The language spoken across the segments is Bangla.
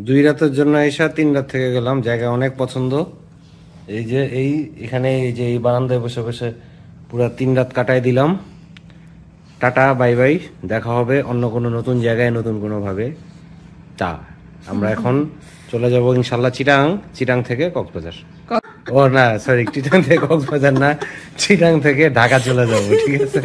2 রাতের জন্য এসে 3 রাত থেকে গেলাম। জায়গা অনেক পছন্দ। এই যে এখানে এই যে এই বারান্দায় বসে বসে পুরো 3 রাত কাটাই দিলাম। টাটা বাই বাই, দেখা হবে অন্য কোনো নতুন জায়গায় নতুন কোনো ভাবে। আমরা এখন চলে যাব ইনশাল্লাহ চিটাং থেকে কক্সবাজার। ও না সরি, চিটাং থেকে কক্সবাজার না, চিটাং থেকে ঢাকা চলে যাব, ঠিক আছে।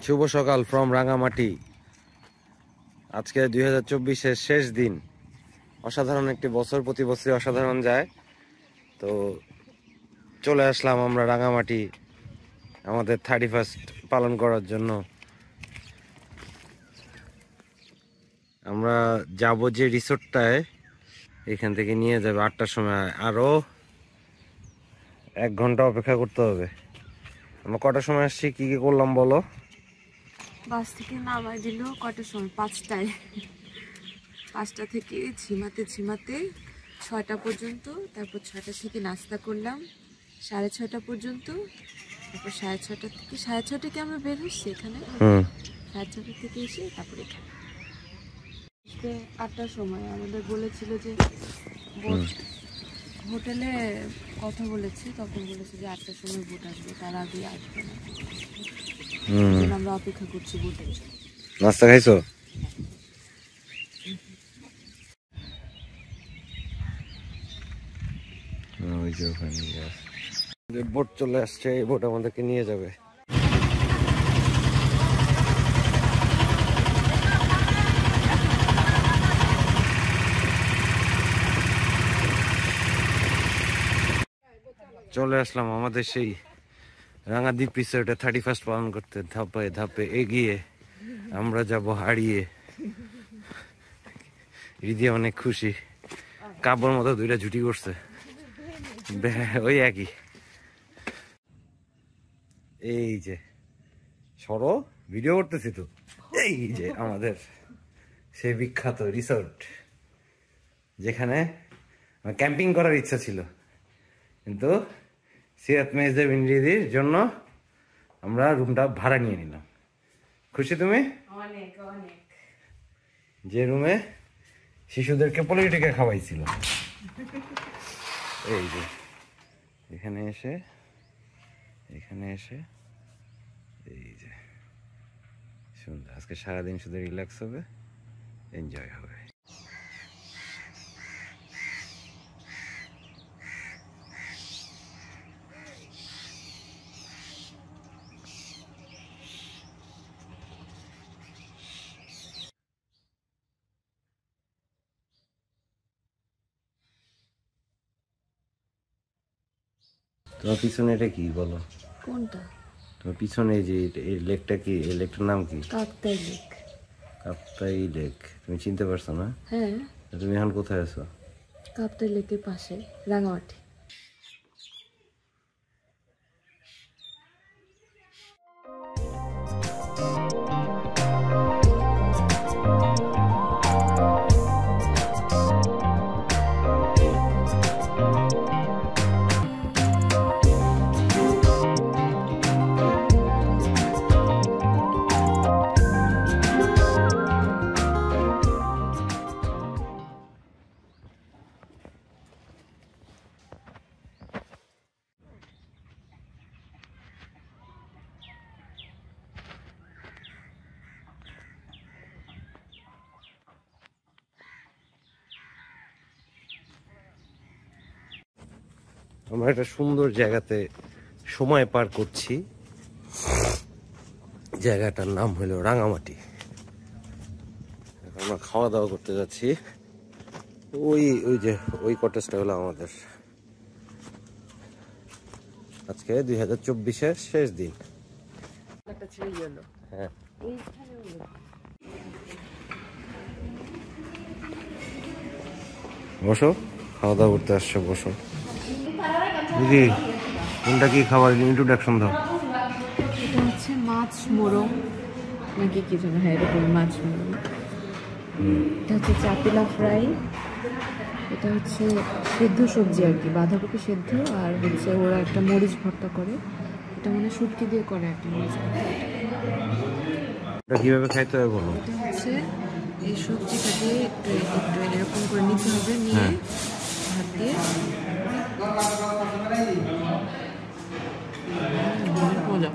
শুভ সকাল ফ্রম রাঙামাটি। আজকে 2024-এর শেষ দিন। অসাধারণ একটি বছর, প্রতি বছরই অসাধারণ যায়। তো চলে আসলাম আমরা রাঙামাটি আমাদের 31st পালন করার জন্য। আমরা যাব যে রিসোর্টটায়, এখান থেকে নিয়ে যাবে 8টার সময়। আরো 1 ঘন্টা অপেক্ষা করতে হবে। আমরা কটার সময় আসছি, কি কি করলাম বলো? বাস থেকে নামাই দিল কটার সময়? 5টায়। 5টা থেকে ঝিমাতে 6টা পর্যন্ত। তারপর 6টা থেকে নাস্তা করলাম 6:30 পর্যন্ত। তারপর 6:30 থেকে 6:30 আমরা বের হচ্ছি এখানে। 6:30 থেকে এসে তারপরে এখানে 8টার সময় আমাদের বলেছিল যে হোটেলে কথা বলেছি, তখন বলেছে যে 8টার সময় বোট আসবে, তার আগে আসবে না। আমরা অপেক্ষা করছি বোটের জন্য। নাস্তা খাইছো? ওই যে ওখানে বোট চলে আসছে, এই বোট আমাদেরকে নিয়ে যাবে। চলে আসলাম আমাদের সেই রাঙাদ্বীপ রিসোর্টে 31st পালন করতে। ধাপে ধাপে এগিয়ে আমরা যাব হারিয়ে। হৃদয় অনেক খুশি, কাব্যর মতো 2টা জুটি করছে, ওই একই। এই যে সরো, ভিডিও করতেছি তো। এই যে আমাদের সেই বিখ্যাত রিসোর্ট, যেখানে ক্যাম্পিং করার ইচ্ছা ছিল, কিন্তু সিরাত মেহজাব ইন্দ্রিদির জন্য আমরা রুমটা ভাড়া নিয়ে নিলাম। খুশি তুমি? অনেক অনেক। যে রুমে শিশুদেরকে পলিটিকে খাওয়াইছিল। এই যে এখানে এসে এই যে সুন্দর। আজকে সারাদিন শুধু রিল্যাক্স হবে, এনজয় হবে। তোমার পিছনে এটা কি বলো? কোনটা? তোমার পিছনে যে এই লেকটা কি, এই লেকটার নাম কি? কাপ্তাই লেক। কাপ্তাই লেক। তুমি চিনতে পারছো না? হ্যাঁ। তুমি এখন কোথায় আছো? কাপ্তাই লেকের পাশে রাঙামাটি। আমরা একটা সুন্দর জায়গাতে সময় পার করছি। জায়গাটার নাম হলো রাঙামাটি। আমরা খাওয়া দাওয়া করতে যাচ্ছি। ওই কটেজটা হলো আমাদের। আজকে 2024-এর শেষ দিন। হ্যাঁ, বসো, খাওয়া দাওয়া করতে আসছো, বসো। দিদি, কোনটা কি খাবার, ইন্ট্রোডাকশন দাও। এটা হচ্ছে মাছ মোরং নাকি কি যেন, হ্যাঁ এরকম মাছ মোরং। এটা হচ্ছে চাপিলা ফ্রাই, এটা হচ্ছে সেদ্ধ সবজি আর কি, বাঁধাকপি সেদ্ধ, আর হচ্ছে ওরা একটা মরিচ ভর্তা করে, এটা মানে শুটকি দিয়ে করে একটা মরিচ ভর্তা। এটা কিভাবে খাইতে হবে বলো? এটা হচ্ছে এই সবজিটাকে একটু একটু এরকম করে নিতে হবে, নিয়ে হাত দিয়ে মজা।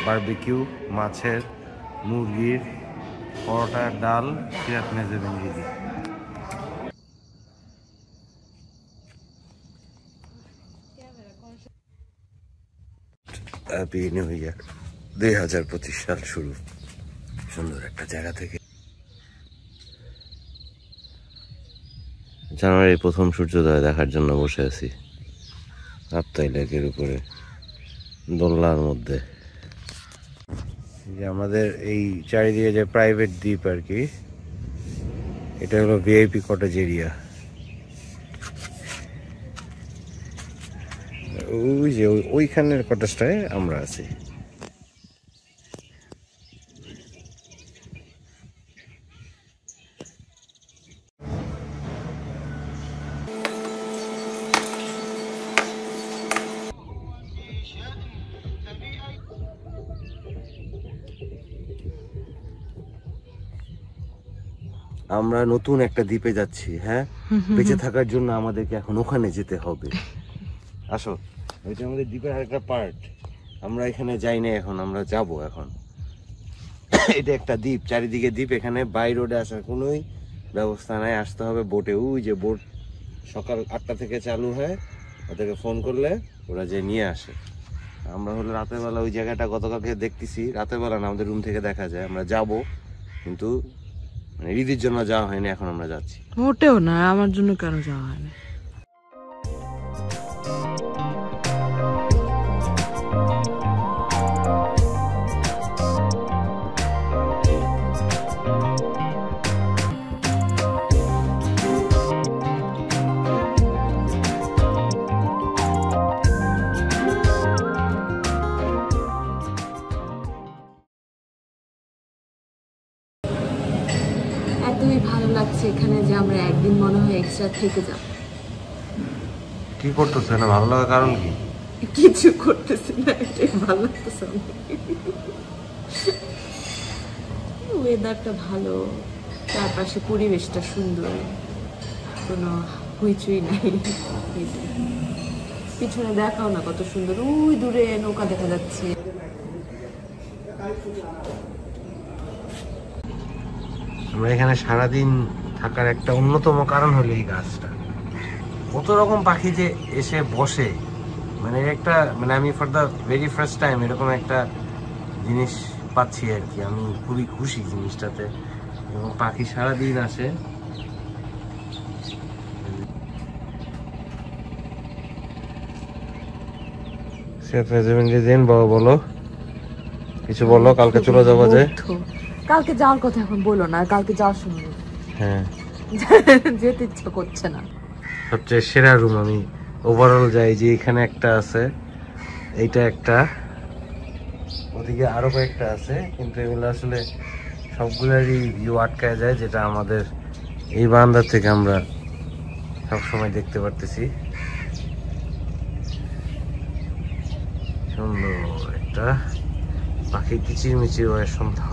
বারবিকিউ, মাছের, মুরগির, পরোটা, ডাল, সিরাত মেজেবেঙ্গি। হ্যাপি নিউ ইয়ার 2025 সাল শুরু সুন্দর একটা জায়গা থেকে। জানুয়ারি প্রথম সূর্যোদয় দেখার জন্য বসে আছি আত্মাই লেকের উপরে দোলনার মধ্যে। যে আমাদের এই চারিদিকে যে প্রাইভেট দ্বীপ আর কি, এটা হলো ভিআইপি কটেজ এরিয়া। ওই যে ওইখানের কটেজটায় আমরা আছি। আমরা নতুন একটা দ্বীপে যাচ্ছি। হ্যাঁ, বেঁচে থাকার জন্য আমাদেরকে এখন ওখানে যেতে হবে। আসো, ওইটা আমাদের দ্বীপের আরেকটা পার্ট। আমরা এখানে যাই না, এখন আমরা যাব। এখন এটা একটা দ্বীপ, চারিদিকে দ্বীপ। এখানে বাই রোডে আসার কোনোই ব্যবস্থা নাই, আসতে হবে বোটে। ওই যে বোট সকাল 8টা থেকে চালু হয়, ওদেরকে ফোন করলে ওরা যে নিয়ে আসে। আমরা হলো রাতের বেলা ওই জায়গাটা গতকালকে দেখতেছি, রাতের বেলা না, আমাদের রুম থেকে দেখা যায়। আমরা যাব, কিন্তু মানে ঈদের জন্য যাওয়া হয়নি, এখন আমরা যাচ্ছি। মোটেও না, আমার জন্য কেন যাওয়া হয় না। এতই ভালো লাগছে এখানে যে আমরা একদিন মনে হয় এক্সট্রা থেকে যাব। কি করতেছে না, ভালো লাগার কারণ কি? কিছু করতেছি না, এটাই ভালো লাগতেছে। ওয়েদারটা ভালো, চারপাশে পরিবেশটা সুন্দর, কোনো হইচই নাই। পিছনে দেখাও না কত সুন্দর, ওই দূরে নৌকা দেখা যাচ্ছে। আমরা এখানে সারাদিন থাকার একটা অন্যতম কারণ হলো এই গাছটা। কত রকম পাখি যে এসে বসে, মানে একটা, মানে আমি for the very first time এরকম একটা জিনিস পাচ্ছি আর কি। আমি খুবই খুশি জিনিসটাতে, এবং পাখি সারাদিন আসে। বলো কিছু, বলো। কালকে চলে যাবো যে? কালকে যাওয়ার কথা এখন বলো না, কালকে যাওয়ার সময়। হ্যাঁ, যেতে ইচ্ছা করছে না। সবচেয়ে সেরা রুম আমি ওভারঅল যাই যে এখানে একটা আছে, এইটা একটা, ওদিকে আরো কয়েকটা আছে, কিন্তু এগুলো আসলে সবগুলোরই ভিউ আটকায় যায়, যেটা আমাদের এই বারান্দা থেকে আমরা সবসময় দেখতে পারতেছি। সুন্দর একটা পাখি কিচিরমিচির হয় সন্ধ্যা।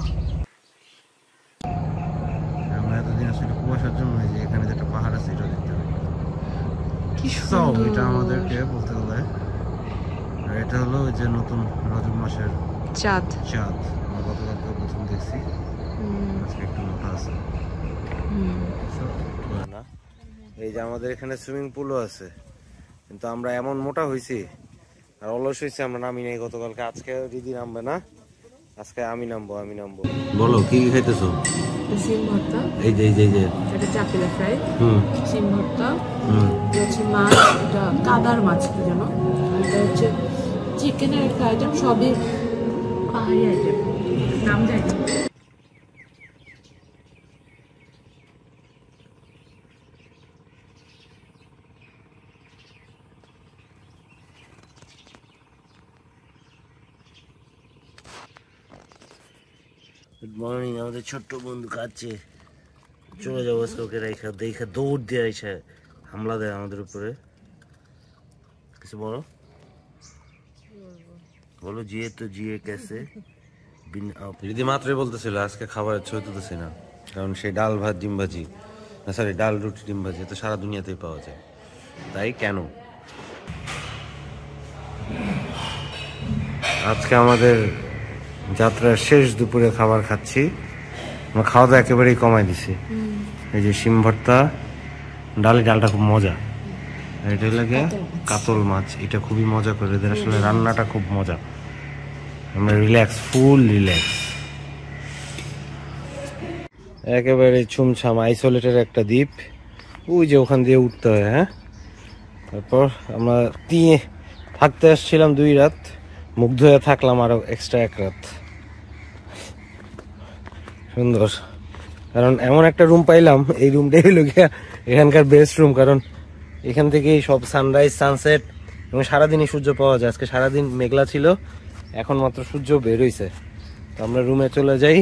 আমরা এতদিন আসলে কুয়াশার জন্য যে এখানে যেটা পাহাড় আছে এটা দেখতে পাই। কি সুন্দর এটা আমাদেরকে বলতে গেলে, আর এটা হলো ওই যে নতুন রজব মাসের চাঁদ। চাঁদ আমরা গতকালকে প্রথম দেখছি, আজকে একটু মোটা আছে। এই যে আমাদের এখানে সুইমিং পুলও আছে, কিন্তু আমরা এমন মোটা হয়েছি আর অলস হয়েছে, আমরা নামি নাই গতকালকে। আজকে দিদি নামবে না, আজকে আমি নামবো। বলো কি কি খাইতেছো? সিম ভর্তা, এই যে এটা চাপিলা ফ্রাই, সিম ভর্তা, এটা হচ্ছে মাছ, এটা কাদার মাছ কি যেন, এটা হচ্ছে চিকেনের একটা আইটেম, সবই পাহাড়ি আইটেম, নাম জানি। Good morning. আমাদের ছোট্ট বন্ধু কাঁদছে, চলে যাবো আজকে ওকে রেখা, দেখে দৌড় দিয়ে এসে হামলা দেয় আমাদের উপরে। কিছু বলো, বলো জিয়ে তো জিয়ে কেসে। দিদি মাত্রই বলতেছিল আজকে খাবারের ছবি তুলতেছি না, কারণ সেই ডাল ভাত ডিম ভাজি, সরি ডাল রুটি ডিম ভাজি তো সারা দুনিয়াতেই পাওয়া যায়, তাই কেন। আজকে আমাদের যাত্রার শেষ দুপুরে খাবার খাচ্ছি। আমরা খাওয়া দাওয়া একেবারেই কমাই দিছি। এই যে শিম ভর্তা, ডালটা খুব মজা। আর এটা লাগে কাতল মাছ, এটা খুবই মজা করে, এদের আসলে রান্নাটা খুব মজা। আমরা রিল্যাক্স, ফুল রিল্যাক্স, একেবারে ছুমছাম আইসোলেটেড একটা দ্বীপ। ওই যে ওখান দিয়ে উঠতে হয়। হ্যাঁ, তারপর আমরা থাকতে আসছিলাম 2 রাত, মুগ্ধ হয়ে থাকলাম আরো এক্সট্রা 1 রাত। সুন্দর, কারণ এমন একটা রুম পাইলাম, এই রুমটাই হলো গিয়া এখানকার বেস্ট রুম, কারণ এখান থেকেই সব সানরাইজ সানসেট এবং সারাদিনই সূর্য পাওয়া যায়। আজকে সারাদিন মেঘলা ছিল, এখন মাত্র সূর্য বের হইছে। তো আমরা রুমে চলে যাই,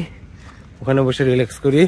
ওখানে বসে রিল্যাক্স করি।